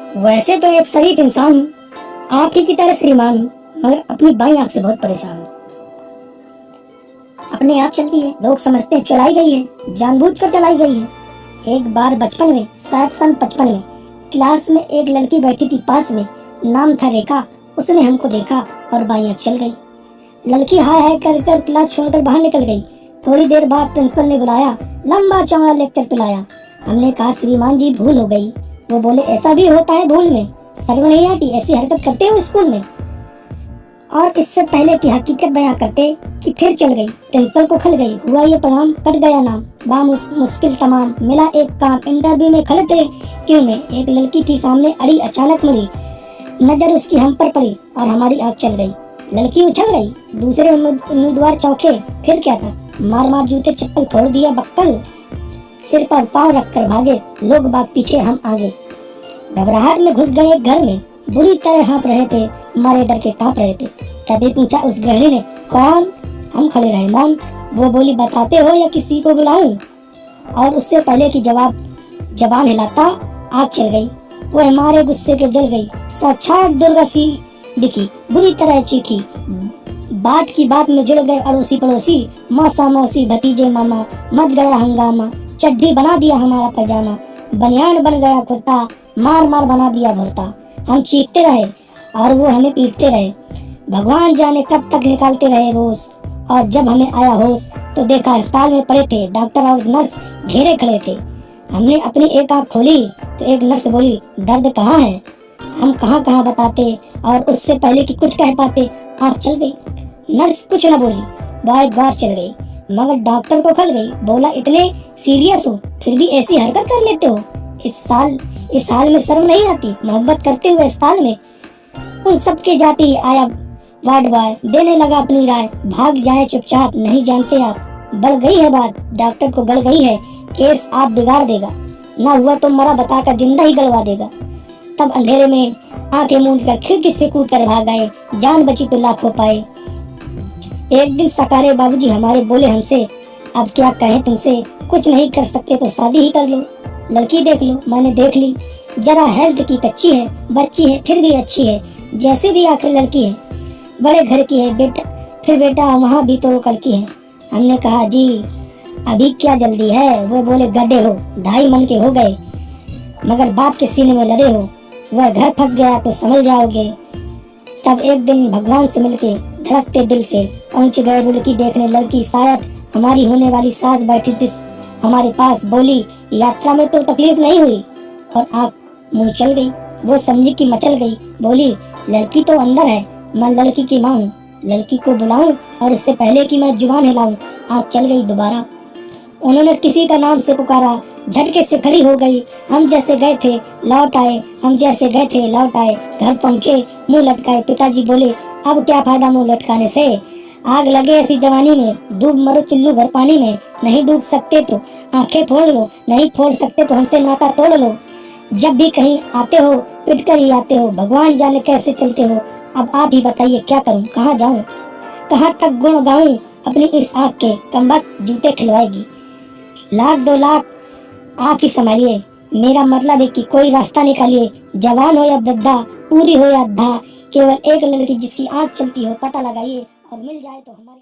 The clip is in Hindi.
वैसे तो एक शरीफ इंसान हूँ, आप ही की तरह श्रीमान हूँ, मगर अपनी बाई आंख से बहुत परेशान हूँ। अपने आप चलती है, लोग समझते हैं चलाई गई है, जानबूझकर चलाई गई है। एक बार बचपन में, शायद सन 55 में, क्लास में एक लड़की बैठी थी पास में, नाम था रेखा। उसने हमको देखा और बाई आंख चल गई। लड़की हाय हाय कर कर क्लास छोड़कर बाहर निकल गई। थोड़ी देर बाद प्रिंसिपल ने बुलाया, लंबा चौड़ा लेक्चर पिलाया। हमने कहा श्रीमान जी भूल हो गई। वो बोले ऐसा भी होता है भूल में, शर्म नहीं आती, ऐसी हरकत करते हो स्कूल में। और इससे पहले की हकीकत बयां करते कि फिर चल गई। प्रिंसिपल को खल गई, हुआ ये परिणाम, कट गया नाम, मुश्किल तमाम, मिला एक काम। इंटरव्यू में खड़े थे क्यों में, एक लड़की थी सामने अड़ी, अचानक मुड़ी, नजर उसकी हम पर पड़ी और हमारी आंख चल गई। लड़की उछल गई, दूसरे उम्मीदवार चौंके। फिर क्या था, मार मार जूते चप्पल फोड़ दिया बक्कल, सिर पर पांव रखकर भागे, लोग बाग पीछे हम आगे। घबराहट में घुस गए एक घर में, बुरी तरह हाँप रहे थे, मारे डर के कांप रहे थे। तभी पूछा उस गृहिणी ने, कौन? हम खड़े रहे मौन। वो बोली, बताते हो या किसी को बुलाऊं? और उससे पहले की जबान हिलाता आग चल गई। वो हमारे गुस्से के जल गई, साक्षात दुर्गा सी दिखी, बुरी तरह चीखी। बात की बात में जुड़ गए अड़ोसी पड़ोसी, मौसा मौसी भतीजे मामा, मच गया हंगामा। चड्डी बना दिया हमारा पैजामा, बनियान बन गया कुर्ता, मार मार बना दिया भुर्ता। हम चीखते रहे और वो हमें पीटते रहे, भगवान जाने कब तक निकालते रहे रोज। और जब हमें आया होश तो देखा अस्पताल में पड़े थे, डॉक्टर और नर्स घेरे खड़े थे। हमने अपनी एक आंख खोली तो एक नर्स बोली, दर्द कहाँ है? हम कहाँ कहाँ बताते, और उससे पहले कि कुछ कह पाते आंख चल गई। नर्स कुछ न बोली, बाय बार चल गई, मगर डॉक्टर को खल गई। बोला, इतने सीरियस हो फिर भी ऐसी हरकत कर लेते हो? इस साल में शर्म नहीं आती? मोहब्बत करते हुए अस्पताल में उन सबके जाती आया वार्ड बॉय, देने लगा अपनी राय, भाग जाए चुपचाप, नहीं जानते आप। बढ़ गई है बात, डॉक्टर को गड़ गई है, केस आप बिगाड़ देगा, ना हुआ तो मरा बताकर जिंदा ही गड़वा देगा। तब अंधेरे में आंखें मूंद कर खिड़की से कूद कर भाग गए, जान बची तो लाखों पाए। एक दिन सकारे बाबूजी हमारे बोले हमसे, अब क्या कहें तुमसे, कुछ नहीं कर सकते तो शादी ही कर लो, लड़की देख लो। मैंने देख ली, जरा हेल्थ की कच्ची है, बच्ची है फिर भी अच्छी है, जैसे भी आखिर लड़की है, बड़े घर की है बेटा, फिर बेटा वहाँ भी तो लड़की है। हमने कहा जी अभी क्या जल्दी है? वो बोले, गधे हो, 2.5 मन के हो गए मगर बाप के सीने में लड़े हो, वह घर फंस गया तो समझ जाओगे। तब एक दिन भगवान से मिलके धड़कते दिल से पहुंच गए रुड़की देखने लड़की। शायद हमारी होने वाली सास बैठी थी हमारे पास, बोली, यात्रा में तो तकलीफ नहीं हुई? और आँख मुँह चल गई। वो समझी कि मचल गई, बोली, लड़की तो अंदर है, मैं लड़की की माँ हूँ, लड़की को बुलाऊं और इससे पहले कि मैं जुबान हिलाऊं आँख चल गई दोबारा। उन्होंने किसी का नाम से पुकारा, झटके से खड़ी हो गई। हम जैसे गए थे लौट आए, हम जैसे गए थे लौट आए। घर पहुँचे मुंह लटकाए, पिताजी बोले, अब क्या फायदा मुंह लटकाने से, आग लगे ऐसी जवानी में, डूब मरो चुल्लू भर पानी में। नहीं डूब सकते तो आंखें फोड़ लो, नहीं फोड़ सकते तो हमसे नाता तोड़ लो। जब भी कहीं आते हो पिट कर ही आते हो, भगवान जाने कैसे चलते हो। अब आप ही बताइए क्या करूं, कहाँ जाऊं, कहाँ तक गुण गाऊं अपनी इस आँख के, कमबख्त जूते खिलवाएगी। लाख 2 लाख आप ही संभालिए, मेरा मतलब है कि कोई रास्ता निकालिए, जवान हो या वृद्धा, पूरी हो या अद्धा, केवल एक लड़की जिसकी आँख चलती हो पता लगाइए और मिल जाए तो हमारे